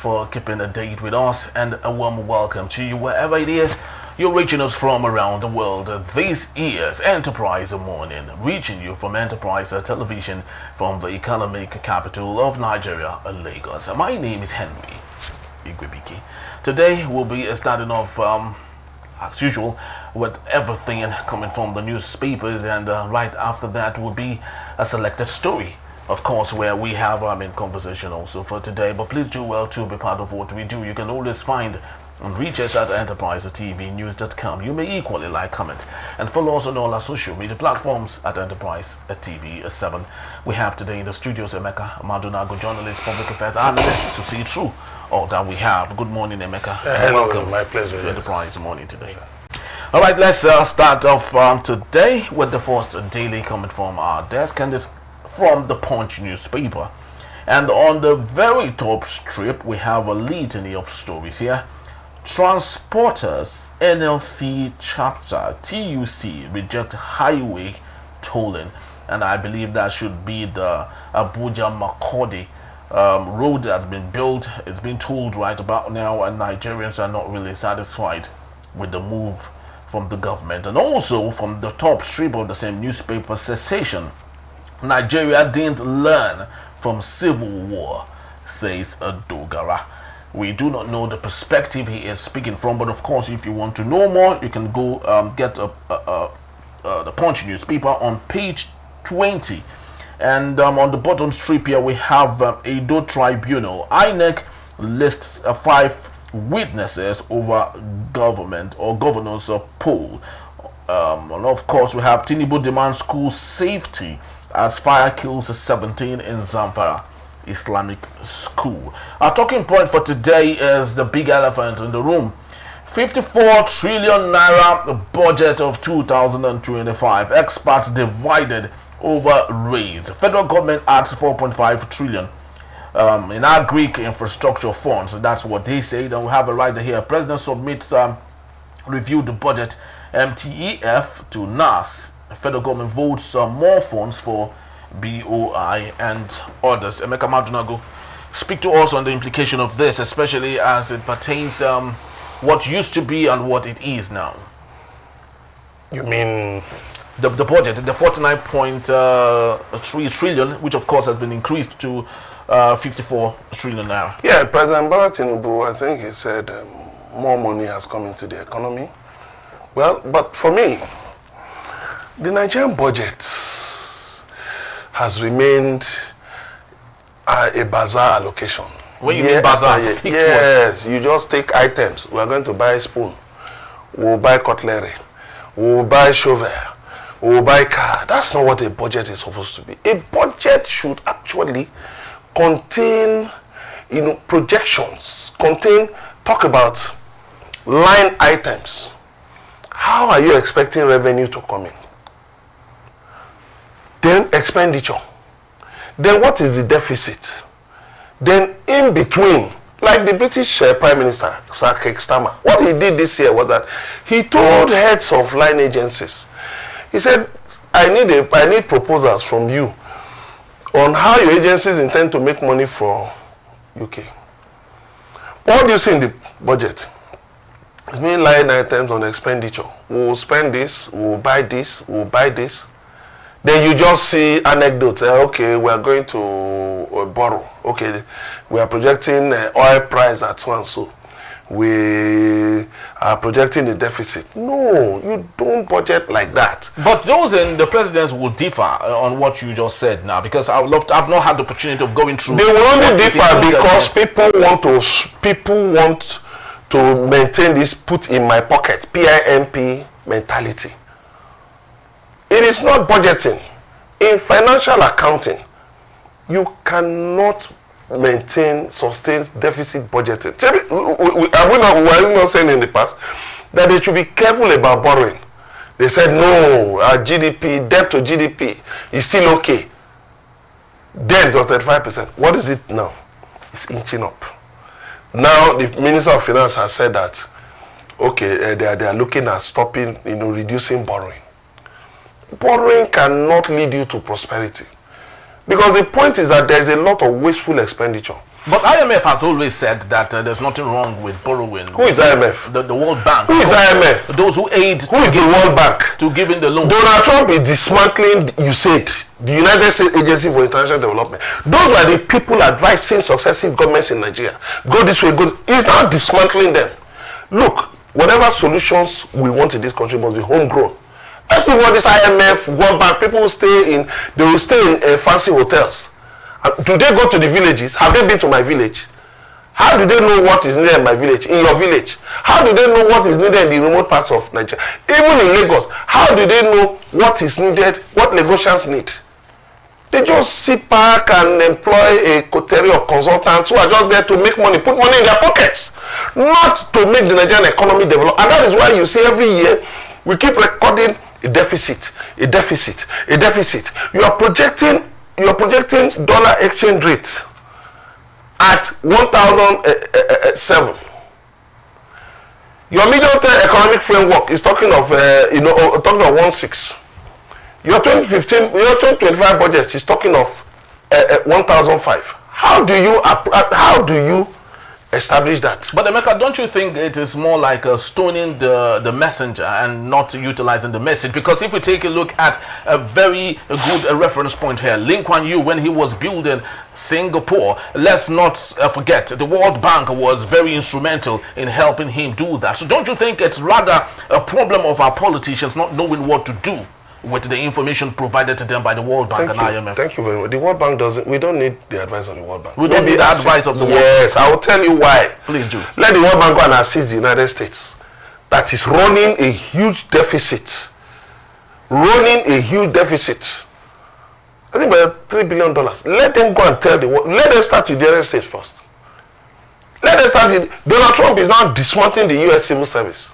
for keeping a date with us, and a warm welcome to you wherever it is you're reaching us from around the world. This is Enterprise Morning, reaching you from Enterprise Television from the economic capital of Nigeria, Lagos. My name is Henry Igwebiki. Today we'll be starting off as usual with everything coming from the newspapers, and right after that will be a selected story, of course, where we have conversation also for today. But please do well to be part of what we do. You can always find and reach us at enterprisetvnews.com. You may equally like, comment, and follow us on all our social media platforms at Enterprise TV7. We have today in the studios Emeka Madunago, journalist, public affairs analyst, to see through all that we have. Good morning, Emeka. Hello, welcome. My pleasure. To Enterprise Morning today. All right, let's start off today with the first daily comment from our desk, and it's from the Punch newspaper. And on the very top strip, we have a litany of stories here. Transporters NLC chapter TUC reject highway tolling, and I believe that should be the Abuja Makurdi road that's been built. It's been tolled right about now, and Nigerians are not really satisfied with the move from the government. And also from the top strip of the same newspaper, cessation. Nigeria didn't learn from civil war, says Dogara. We do not know the perspective he is speaking from, but of course, if you want to know more, you can go get the Punch newspaper on page 20. And on the bottom strip here, we have Edo Tribunal. INEC lists 5 witnesses over government or governor's poll. And of course, we have Tinubu demands school safety as fire kills 17 in Zamfara Islamic School. Our talking point for today is the big elephant in the room. 54 trillion naira budget of 2025. Experts divided over raise. Federal government adds 4.5 trillion in our Greek infrastructure funds. That's what they say. Then we have a right here. President submits reviewed budget MTEF to NAS. Federal government votes more funds for BOI and others. Emeka Madunago, speak to us on the implication of this, especially as it pertains what used to be and what it is now. You mean the budget, the 49.3 trillion, which of course has been increased to 54 trillion naira. Yeah, President Tinubu, I think he said more money has come into the economy. Well, but for me, the Nigerian budget has remained a bazaar allocation. When you mean bazaar? Yes, you just take items. We are going to buy a spoon. We'll buy cutlery. We'll buy shovel. We'll buy car. That's not what a budget is supposed to be. A budget should actually contain, projections, talk about line items. How are you expecting revenue to come in? Then expenditure. Then what is the deficit? Then in between, like the British Prime Minister, Sir Keir Starmer, what he did this year was that he told heads of line agencies, he said, I need proposals from you on how your agencies intend to make money for UK. What do you see in the budget? It's many line items on expenditure. We'll spend this, we'll buy this, we'll buy this. Then you just see anecdotes. Okay, we are going to borrow. Okay, we are projecting oil price at so and so. We are projecting the deficit. No, you don't budget like that. But those in the presidents will differ on what you just said now, because I've not had the opportunity of going through. They will only differ because people want to maintain this put in my pocket PIMP mentality. It is not budgeting. In financial accounting, you cannot sustain deficit budgeting. Were we not saying in the past that they should be careful about borrowing? They said no, our GDP, debt to GDP is still okay. Then it was 35%. What is it now? It's inching up. Now the Minister of Finance has said that okay, they are looking at stopping, reducing borrowing. Borrowing cannot lead you to prosperity. Because the point is that there is a lot of wasteful expenditure. But IMF has always said that there's nothing wrong with borrowing. Who is IMF? The World Bank. Who is IMF? Those who aid. Who is the World Bank? To giving the loan. Donald Trump is dismantling USAID, the United States Agency for International Development. Those were the people advising successive governments in Nigeria. Go this way, go. He's not dismantling them. Look, whatever solutions we want in this country must be homegrown. Let's see what this IMF, World Bank, people will stay in fancy hotels. Do they go to the villages? Have they been to my village? How do they know what is needed in my village, in your village? How do they know what is needed in the remote parts of Nigeria? Even in Lagos, how do they know what is needed, what Lagosians need? They just sit back and employ a coterie of consultants who are just there to make money, put money in their pockets, not to make the Nigerian economy develop. And that is why you see every year we keep recording a deficit, a deficit, a deficit. You are projecting dollar exchange rate at 1,007. Your medium-term economic framework is talking of 16. Your 2015, your 2025 budget is talking of 1,005. How do you establish that? But Emeka, don't you think it is more like stoning the messenger and not utilizing the message? Because if we take a look at a very good reference point here, Lee Kuan Yew, when he was building Singapore, let's not forget the World Bank was very instrumental in helping him do that. So don't you think it's rather a problem of our politicians not knowing what to do with the information provided to them by the World Bank and IMF? Thank you very much. The World Bank we don't need the advice of the World Bank. We don't need the advice of the World Bank. Yes, I will tell you why. Please do. Let the World Bank go and assist the United States that is running a huge deficit. Running a huge deficit. I think about $3 billion. Let them go and tell the world. Let them start with the United States first. Let them start with Donald Trump is now dismantling the U.S. civil service.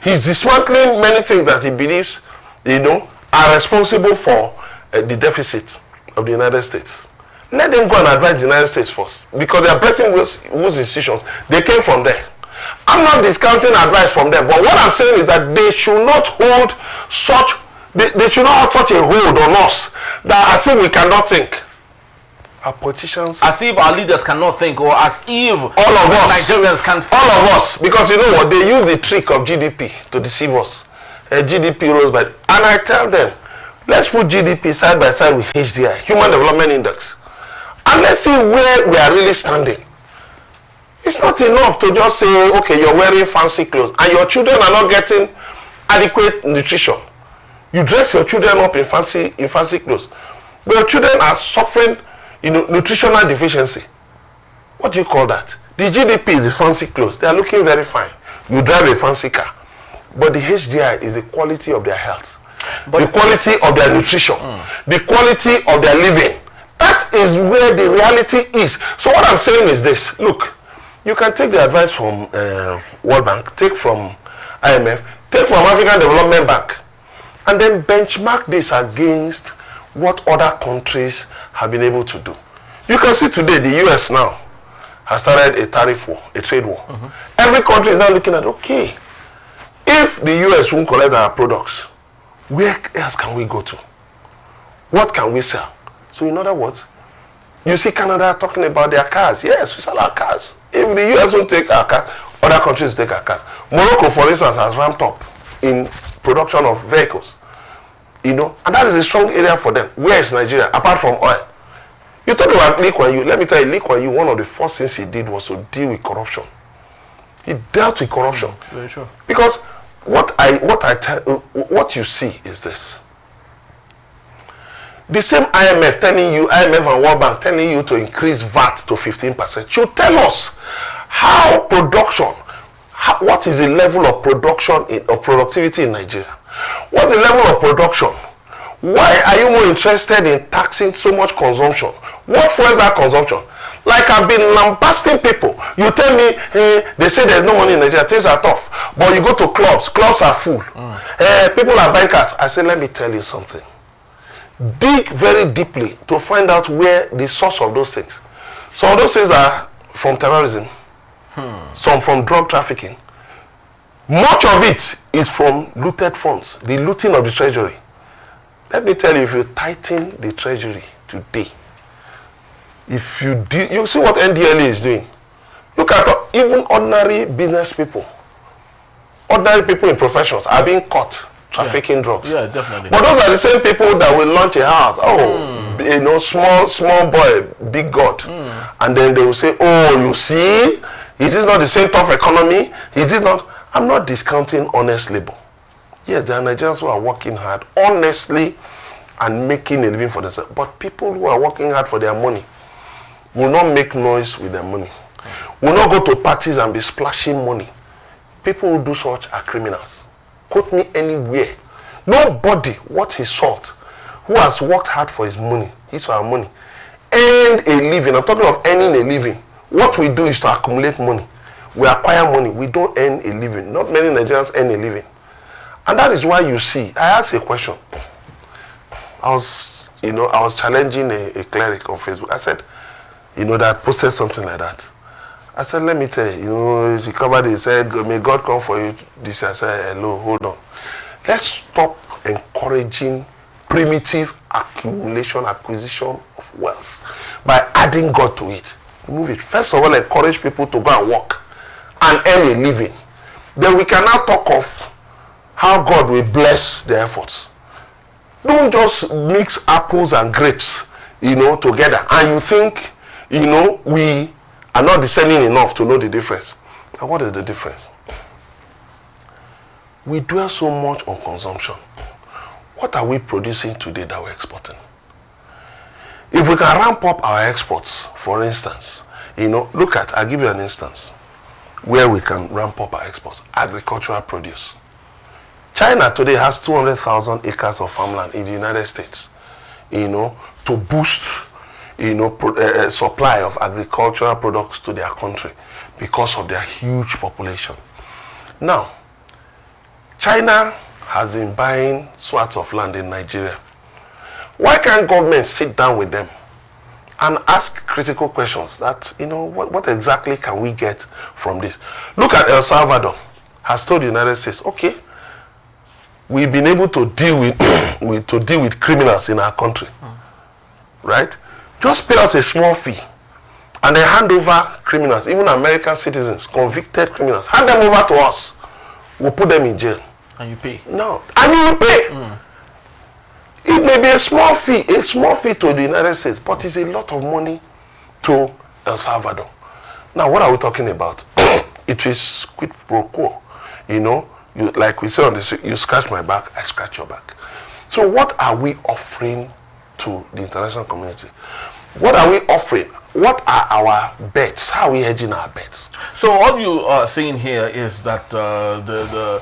He's dismantling many things that he believes, are responsible for the deficit of the United States. Let them go and advise the United States first, because they are Bretton Woods institutions. They came from there. I'm not discounting advice from them, but what I'm saying is that they should not hold such. They should not have such a hold on us that as if we cannot think. Our politicians, as if our leaders cannot think, or as if all of us Nigerians can't think. All of us, because you know what, they use the trick of GDP to deceive us. GDP rose by, and I tell them, let's put GDP side by side with HDI, Human Development Index, and let's see where we are really standing. It's not enough to just say, okay, you're wearing fancy clothes and your children are not getting adequate nutrition. You dress your children up in fancy clothes, but your children are suffering nutritional deficiency. What do you call that? The GDP is the fancy clothes. They are looking very fine. You drive a fancy car. But the HDI is the quality of their health, the quality of their nutrition, the quality of their living. That is where the reality is. So what I'm saying is this. Look, you can take the advice from World Bank, take from IMF, take from African Development Bank, and then benchmark this against what other countries have been able to do. You can see today the US now has started a tariff war, a trade war. Every country is now looking at, okay, if the US won't collect our products, where else can we go to? What can we sell? So in other words, you see Canada talking about their cars. Yes, we sell our cars. If the US won't take our cars, other countries will take our cars. Morocco, for instance, has ramped up in production of vehicles. And that is a strong area for them. Where is Nigeria, apart from oil? You talk about Lee Kuan Yew. Let me tell you, Lee Kuan Yew, one of the first things he did was to deal with corruption. He dealt with corruption. Very sure. Because what you see is this. The same IMF and World Bank telling you to increase VAT to 15% should tell us how production, what is the level of production of productivity in Nigeria? What's the level of production? Why are you more interested in taxing so much consumption? What fuels that consumption? Like I've been lambasting people. You tell me, they say there's no money in Nigeria, things are tough. But you go to clubs are full. People are buying cars. I say, let me tell you something. Dig very deeply to find out where the source of those things. Some of those things are from terrorism, some from drug trafficking. Much of it is from looted funds, the looting of the treasury. Let me tell you, if you tighten the treasury today, If you you see what NDLA is doing. Look at even ordinary business people. Ordinary people in professions are being caught trafficking drugs. Yeah, definitely. But those are the same people that will launch a house. Oh, you know, small boy, big God. And then they will say, oh, you see, is this not the same tough economy? Is this not? I'm not discounting honest labor. Yes, there are Nigerians who are working hard, honestly, and making a living for themselves. But people who are working hard for their money will not make noise with their money. Will not go to parties and be splashing money. People who do such are criminals. Quote me anywhere. Nobody worth his salt who has worked hard for his money, his or her money, earned a living. I'm talking of earning a living. What we do is to accumulate money. We acquire money. We don't earn a living. Not many Nigerians earn a living. And that is why you see, I asked a question. I was challenging a cleric on Facebook. I said, that posted something like that. I said, let me tell you, she covered it, said, may God come for you this year. I said, hello, hold on. Let's stop encouraging primitive acquisition of wealth by adding God to it. Remove it. First of all, encourage people to go and work and earn a living. Then we can now talk of how God will bless their efforts. Don't just mix apples and grapes, together. And you think, we are not discerning enough to know the difference. And what is the difference? We dwell so much on consumption. What are we producing today that we're exporting? If we can ramp up our exports, for instance, I'll give you an instance where we can ramp up our exports. Agricultural produce. China today has 200,000 acres of farmland in the United States, to boost supply of agricultural products to their country because of their huge population. Now, China has been buying swaths of land in Nigeria. Why can't government sit down with them and ask critical questions that, what exactly can we get from this? Look at El Salvador has told the United States, okay, we've been able to deal with criminals in our country, right? Just pay us a small fee and then hand over criminals, even American citizens, convicted criminals, hand them over to us. We'll put them in jail. And you pay? No, and you will pay. It may be a small fee to the United States, but it's a lot of money to El Salvador. Now, what are we talking about? It is quid pro quo. Like we say on this, you scratch my back, I scratch your back. So what are we offering to the international community? What are we offering? What are our bets? How are we hedging our bets? So all you are saying here is that the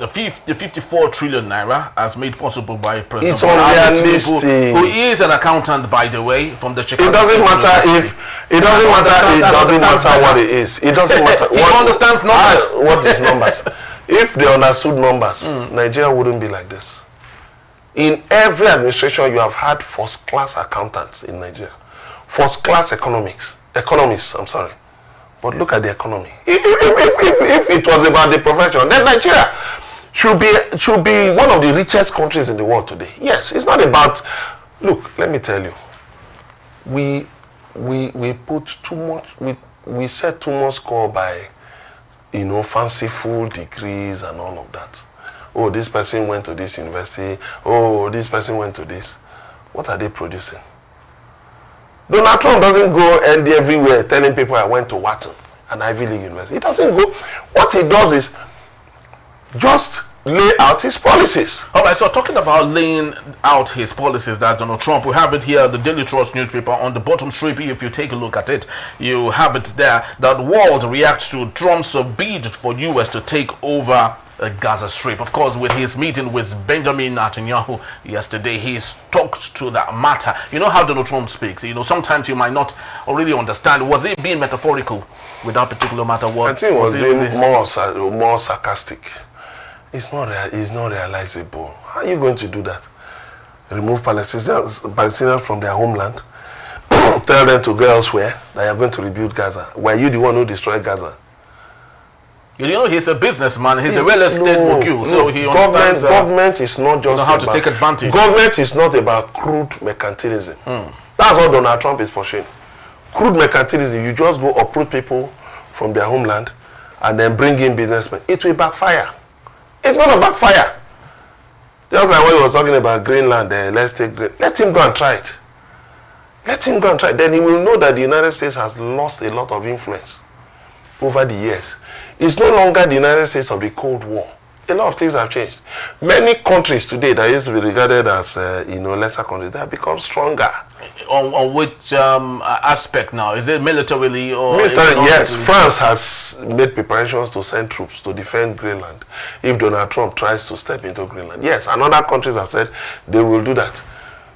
54 trillion naira as made possible by President it's unrealistic. Tinubu, who is an accountant, by the way, from the Chicago. It doesn't matter what it is. It doesn't matter. He understands numbers. What is numbers? If they understood numbers, Nigeria wouldn't be like this. In every administration, you have had first-class accountants in Nigeria, first-class economists. But look at the economy. If it was about the profession, then Nigeria should be one of the richest countries in the world today. Yes, it's not about. Look, let me tell you. We put too much. We set too much score by, fanciful degrees and all of that. Oh, this person went to this university. Oh, this person went to this. What are they producing? Donald Trump doesn't go everywhere telling people I went to Wharton, an Ivy League university. He doesn't go. What he does is just lay out his policies. All right, so talking about laying out his policies, that Donald Trump, we have it here, the Daily Trust newspaper, on the bottom strip. If you take a look at it, you have it there, that world reacts to Trump's bid for U.S. to take over Gaza Strip. Of course, with his meeting with Benjamin Netanyahu yesterday, he's talked to that matter. You know how Donald Trump speaks. Sometimes you might not really understand. Was he being metaphorical with that particular matter? I think it was being more sarcastic. It's not realizable. How are you going to do that? Remove Palestinians from their homeland? Tell them to go elsewhere that you're going to rebuild Gaza. Were you the one who destroyed Gaza? You know, he's a businessman. He's a real estate mogul, so he understands. Government is not just how to take advantage. Government is not about crude mercantilism. That's what Donald Trump is pushing. Crude mercantilism. You just go uproot people from their homeland and then bring in businessmen. It will backfire. It's going to backfire. Just like when he was talking about Greenland, let's take Greenland. Let him go and try it. Let him go and try it. Then he will know that the United States has lost a lot of influence over the years. It's no longer the United States of the Cold War. A lot of things have changed. Many countries today that used to be regarded as lesser countries, they have become stronger. On which aspect now? Is it militarily or? Military, yes. France has made preparations to send troops to defend Greenland if Donald Trump tries to step into Greenland. Yes, and other countries have said they will do that.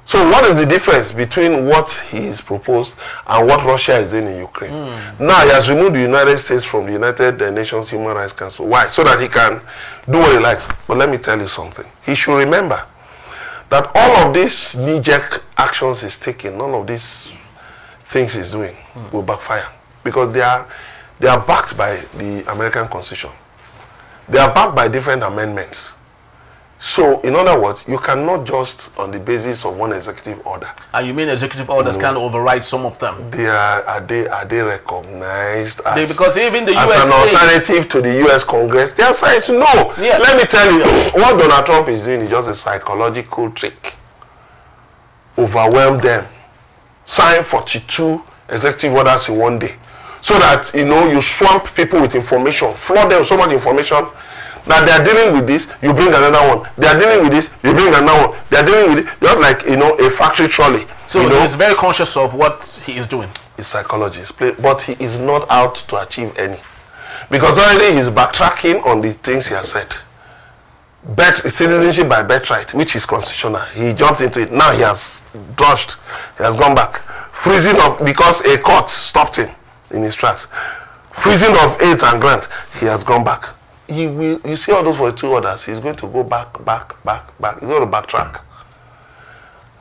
So what is the difference between what he's proposed and what Russia is doing in Ukraine? Now he has removed the United States from the United Nations Human Rights Council. Why? So that he can do what he likes. But let me tell you something. He should remember that all of these knee-jerk actions he's taking, none of these things he's doing will backfire. Because they are backed by the American Constitution. They are backed by different amendments. So, in other words, you cannot just on the basis of one executive order. And you mean executive orders can override some of them? Are they recognized as, because even the as US an alternative to the US Congress? They are saying no. Yeah. Let me tell you, what Donald Trump is doing is just a psychological trick. Overwhelm them. Sign 42 executive orders in one day. So that, you swamp people with information, flood them with so much information. Now they are dealing with this, you bring another one. They are dealing with this, you bring another one. They are dealing with it, just like a factory trolley. So he's very conscious of what he is doing. It's psychology, but he is not out to achieve any, because already he's backtracking on the things he has said. Citizenship by birthright, which is constitutional. He jumped into it. Now he has dodged. He has gone back. Freezing of because a court stopped him in his tracks. Freezing of aids and grant. He has gone back. You see all those 42 orders, he's going to go back. He's going to backtrack.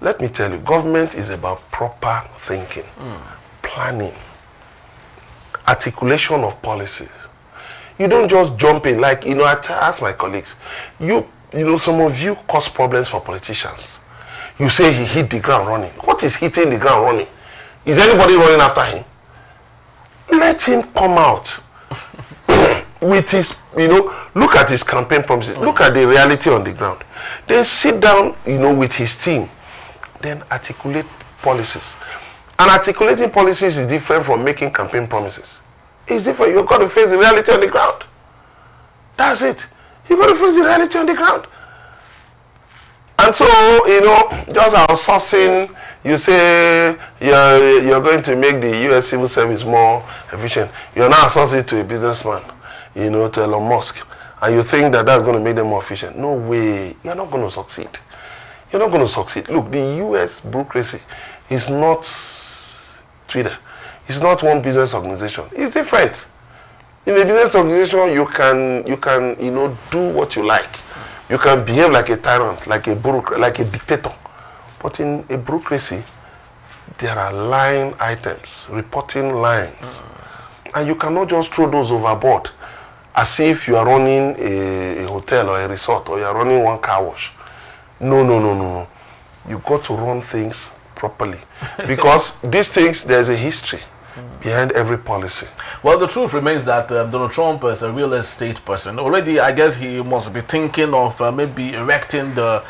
Let me tell you, government is about proper thinking, planning, articulation of policies. You don't just jump in, like, I ask my colleagues, some of you cause problems for politicians. You say he hit the ground running. What is hitting the ground running? Is anybody running after him? Let him come out. With his, look at his campaign promises. Look at the reality on the ground. Then sit down, with his team. Then articulate policies. And articulating policies is different from making campaign promises. It's different. You've got to face the reality on the ground. That's it. You've got to face the reality on the ground. And so, just outsourcing, you say you're going to make the U.S. civil service more efficient. You're now outsourcing it to a businessman. To Elon Musk, and you think that that's going to make them more efficient. No way. You're not going to succeed. You're not going to succeed. Look, the U.S. bureaucracy is not Twitter. It's not one business organization. It's different. In a business organization, you can do what you like. You can behave like a tyrant, like a bureaucrat, like a dictator. But in a bureaucracy, there are line items, reporting lines. And you cannot just throw those overboard as if you are running a hotel or a resort, or you are running one car wash. No. You got to run things properly. Because these things, there's a history behind every policy. Well, the truth remains that Donald Trump is a real estate person. Already, I guess he must be thinking of maybe erecting the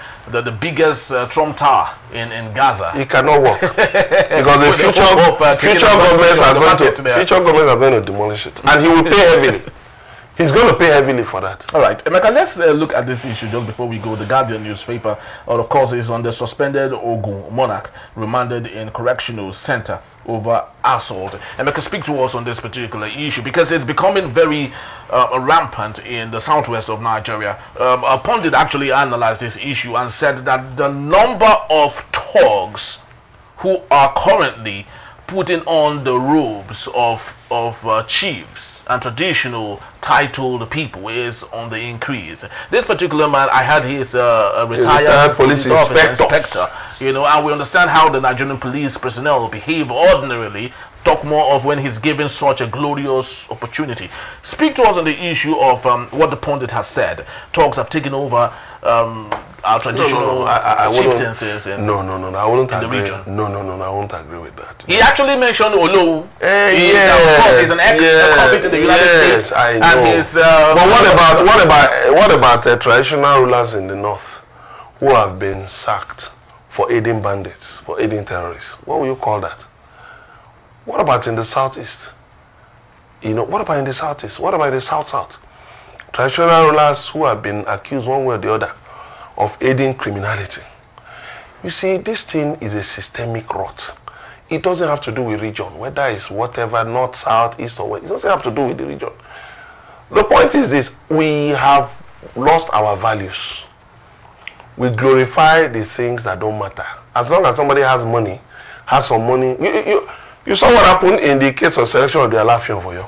biggest Trump Tower in Gaza. It cannot work. Because the future governments are going to demolish it. And he will pay heavily. He's going to pay heavily for that. All right. Emeka, let's look at this issue just before we go. The Guardian newspaper, of course, is on the suspended Ogun monarch remanded in correctional center over assault. Emeka, speak to us on this particular issue because it's becoming very rampant in the southwest of Nigeria. A pundit actually analyzed this issue and said that the number of thugs who are currently putting on the robes of chiefs and traditional titled people is on the increase. This particular man, I had his retired police inspector, and we understand how the Nigerian police personnel behave ordinarily. Talk more of when he's given such a glorious opportunity. Speak to us on the issue of what the pundit has said. Talks have taken over our traditional chieftaincies in I wouldn't in agree. the region. No, I won't agree with that. He actually mentioned Olo. Yes, He's an ex-convict in the United States. I know. And his, but what about traditional rulers in the north who have been sacked for aiding bandits, for aiding terrorists? What will you call that? What about in the southeast? What about in the southeast? What about in the south-south? Traditional rulers who have been accused one way or the other of aiding criminality. You see, this thing is a systemic rot. It doesn't have to do with region, whether it's whatever, north, south, east, or west. It doesn't have to do with the region. The point is this: we have lost our values. We glorify the things that don't matter. As long as somebody has money, has some money. You saw what happened in the case of selection of the Alaafin of Oyo.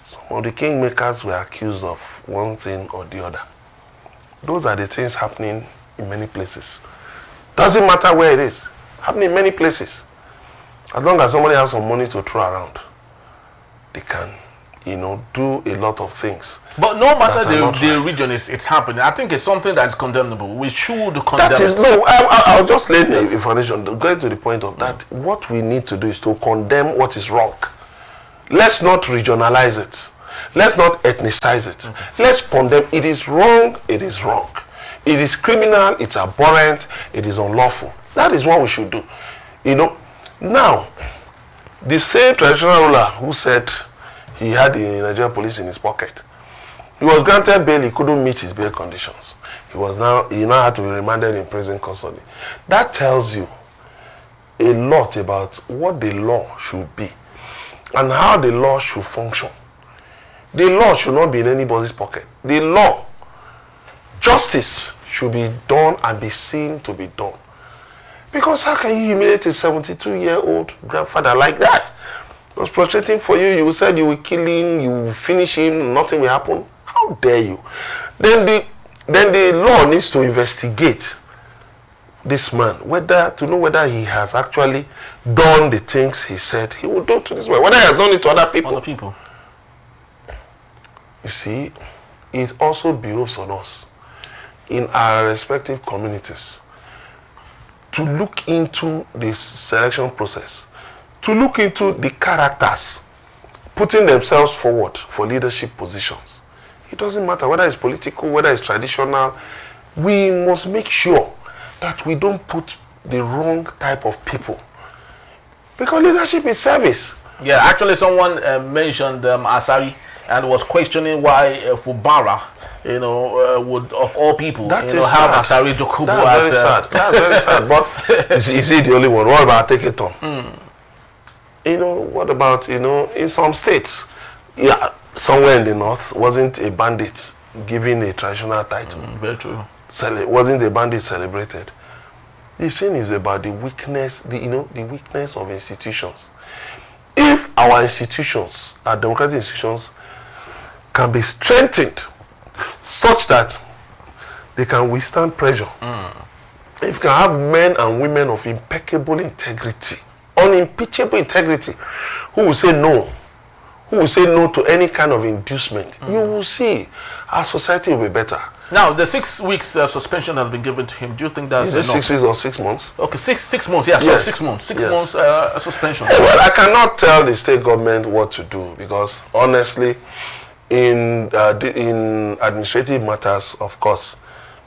Some of the kingmakers were accused of one thing or the other. Those are the things happening in many places. Doesn't matter where it is. Happening in many places. As long as somebody has some money to throw around, they can, do a lot of things. But no matter the region it's happening, I think it's something that's condemnable. We should condemn it. No, I'll just lay the information. Going to the point of that, what we need to do is to condemn what is wrong. Let's not regionalize it. Let's not ethnicize it. Let's condemn. It is wrong. It is wrong. It is criminal. It's abhorrent. It is unlawful. That is what we should do. Now, the same traditional ruler who said he had the Nigerian police in his pocket, he was granted bail. He couldn't meet his bail conditions. He now had to be remanded in prison custody. That tells you a lot about what the law should be and how the law should function. The law should not be in anybody's pocket. The law, justice should be done and be seen to be done. Because how can you humiliate a 72-year-old grandfather like that? He was prostrating for you. You said you will kill him, you will finish him, nothing will happen. How dare you? Then the law needs to investigate this man, to know whether he has actually done the things he said he would do to this man, whether he has done it to other people. You see, it also behoves on us in our respective communities to look into this selection process, to look into the characters putting themselves forward for leadership positions. It doesn't matter whether it's political, whether it's traditional. We must make sure that we don't put the wrong type of people. Because leadership is service. Yeah, actually someone mentioned Asari and was questioning why Fubara, would of all people, have Asari Dokubu as That's very sad. But is he the only one? What about Teketon? What about, in some states, somewhere in the north, wasn't a bandit given a traditional title. Very true. Wasn't a bandit celebrated. The thing is about the weakness, the weakness of institutions. If our institutions, our democratic institutions, can be strengthened such that they can withstand pressure. If you can have men and women of impeccable integrity, unimpeachable integrity, who will say no to any kind of inducement, you will see our society will be better. Now, the 6 weeks suspension has been given to him. Do you think that's enough? 6 weeks or 6 months? Okay, six months. Yeah, yes. 6 months. 6 months suspension. Well, I cannot tell the state government what to do because, honestly, in administrative matters, of course,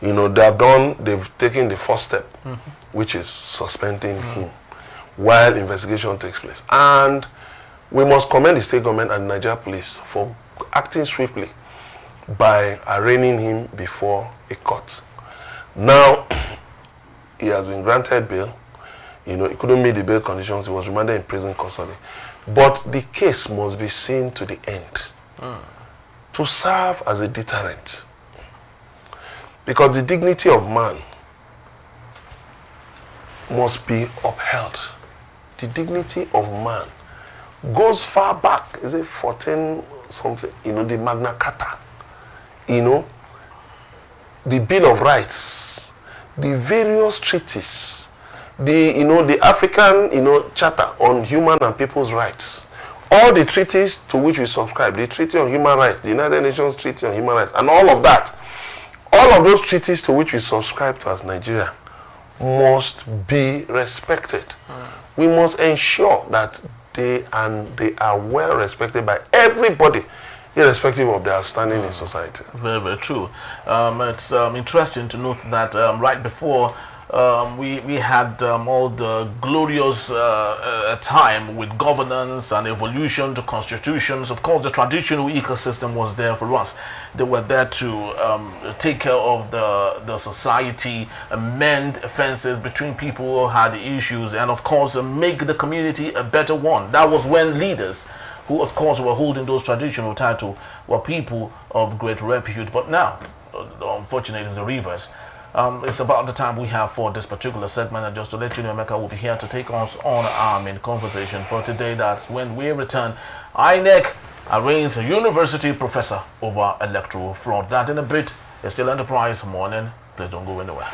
they've taken the first step, which is suspending him while investigation takes place. And we must commend the state government and Nigeria police for acting swiftly by arraigning him before a court. Now, he has been granted bail. He couldn't meet the bail conditions. He was remanded in prison custody. But the case must be seen to the end to serve as a deterrent. Because the dignity of man must be upheld. The dignity of man goes far back. Is it 14 something? You know, the Magna Carta. You know, the Bill of Rights, the various treaties, the African, Charter on Human and People's Rights, all the treaties to which we subscribe, the Treaty on Human Rights, the United Nations Treaty on Human Rights, and all of that, all of those treaties to which we subscribe to as Nigeria must be respected. We must ensure that they are well respected by everybody, irrespective of their standing in society. Very, very true. It's interesting to note that right before we had all the glorious time with governance and evolution to constitutions. Of course, the traditional ecosystem was there for us. They were there to take care of the society, amend offenses between people who had issues, and of course make the community a better one. That was when leaders, who of course were holding those traditional titles, were people of great repute. But now, unfortunately, it's the reverse. It's about the time we have for this particular segment, and just to let you know, Emeka will be here to take us on our main conversation for today. That's when we return. INEC arraigns a university professor over electoral fraud. That in a bit is still Enterprise Morning. Please don't go anywhere.